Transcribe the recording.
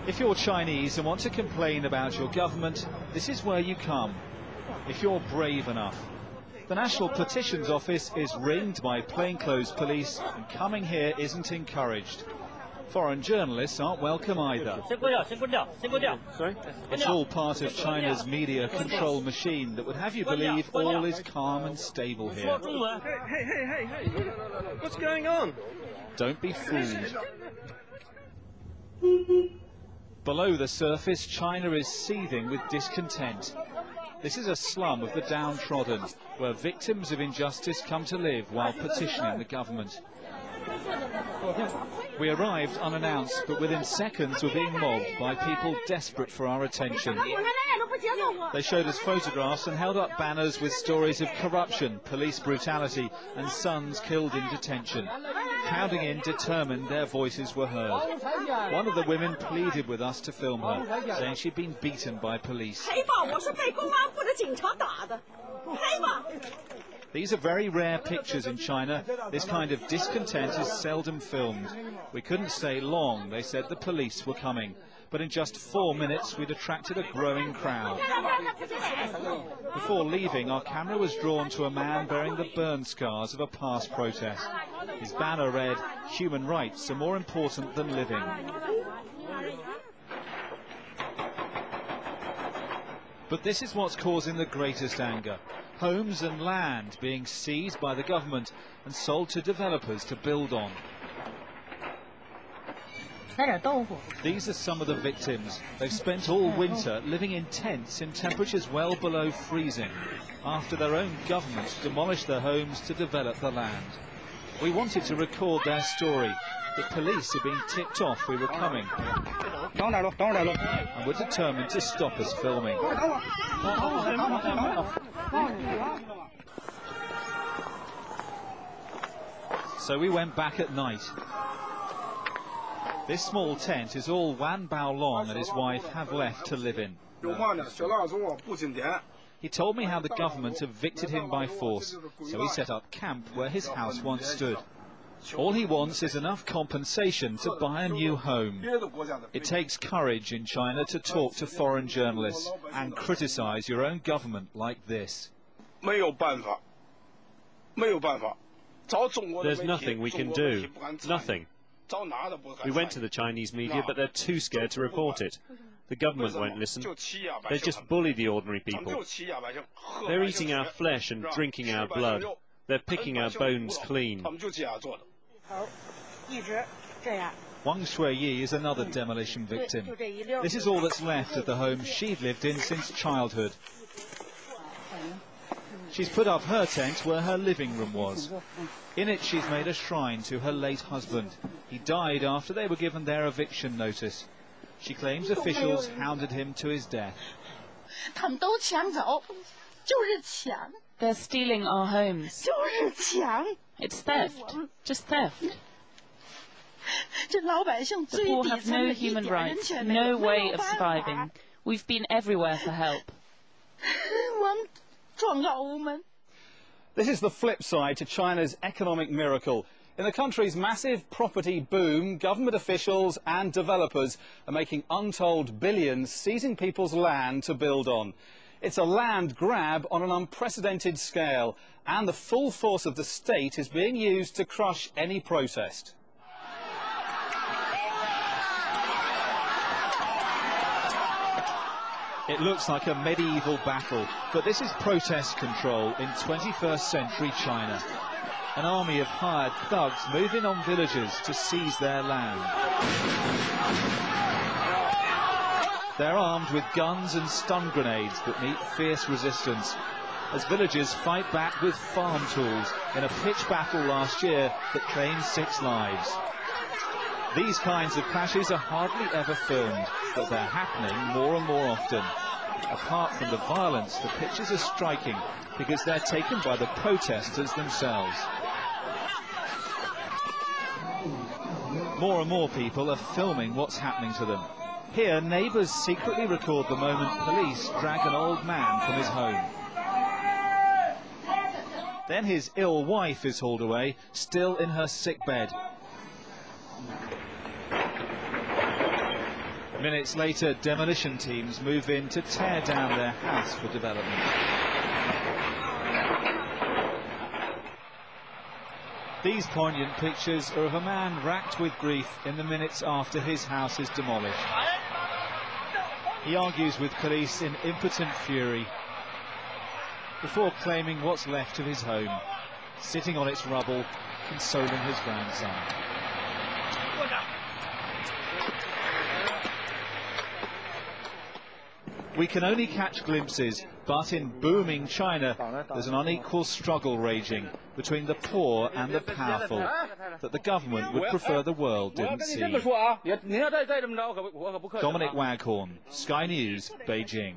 If you're Chinese and want to complain about your government, this is where you come, if you're brave enough. The National Petitions Office is ringed by plainclothes police, and coming here isn't encouraged. Foreign journalists aren't welcome either. Sorry? It's all part of China's media control machine that would have you believe all is calm and stable here. Hey, what's going on? Don't be fooled. Below the surface, China is seething with discontent. This is a slum of the downtrodden, where victims of injustice come to live while petitioning the government. We arrived unannounced, but within seconds were being mobbed by people desperate for our attention. They showed us photographs and held up banners with stories of corruption, police brutality and sons killed in detention. Crowding in, determined their voices were heard. One of the women pleaded with us to film her, saying she'd been beaten by police. These are very rare pictures in China. This kind of discontent is seldom filmed. We couldn't stay long. They said the police were coming. But in just 4 minutes, we'd attracted a growing crowd. Before leaving, our camera was drawn to a man bearing the burn scars of a past protest. His banner read, "Human rights are more important than living." But this is what's causing the greatest anger. Homes and land being seized by the government and sold to developers to build on. These are some of the victims. They've spent all winter living in tents in temperatures well below freezing, after their own government demolished their homes to develop the land. We wanted to record their story. The police had been tipped off we were coming, and were determined to stop us filming. So we went back at night. This small tent is all Wan Baolong and his wife have left to live in. He told me how the government evicted him by force, so he set up camp where his house once stood. All he wants is enough compensation to buy a new home. It takes courage in China to talk to foreign journalists and criticize your own government like this. There's nothing we can do. Nothing. We went to the Chinese media, but they're too scared to report it. The government won't listen. They just bully the ordinary people. They're eating our flesh and drinking our blood. They're picking our bones clean. Wang Shuiyi is another demolition victim. This is all that's left of the home she'd lived in since childhood. She's put up her tent where her living room was. In it she's made a shrine to her late husband. He died after they were given their eviction notice. She claims officials hounded him to his death. They're stealing our homes. It's theft. Just theft. The poor have no human rights, no way of surviving. We've been everywhere for help. This is the flip side to China's economic miracle. In the country's massive property boom, government officials and developers are making untold billions seizing people's land to build on. It's a land grab on an unprecedented scale, and the full force of the state is being used to crush any protest. It looks like a medieval battle, but this is protest control in 21st century China. An army of hired thugs move in on villagers to seize their land. They're armed with guns and stun grenades that meet fierce resistance, as villagers fight back with farm tools in a pitched battle last year that claimed 6 lives. These kinds of clashes are hardly ever filmed, but they're happening more and more often. Apart from the violence, the pictures are striking because they're taken by the protesters themselves. More and more people are filming what's happening to them. Here, neighbours secretly record the moment police drag an old man from his home. Then his ill wife is hauled away, still in her sick bed. Minutes later, demolition teams move in to tear down their house for development. These poignant pictures are of a man racked with grief in the minutes after his house is demolished. He argues with police in impotent fury before claiming what's left of his home, sitting on its rubble, consoling his grandson. We can only catch glimpses, but in booming China, there's an unequal struggle raging between the poor and the powerful that the government would prefer the world didn't see. Dominic Waghorn, Sky News, Beijing.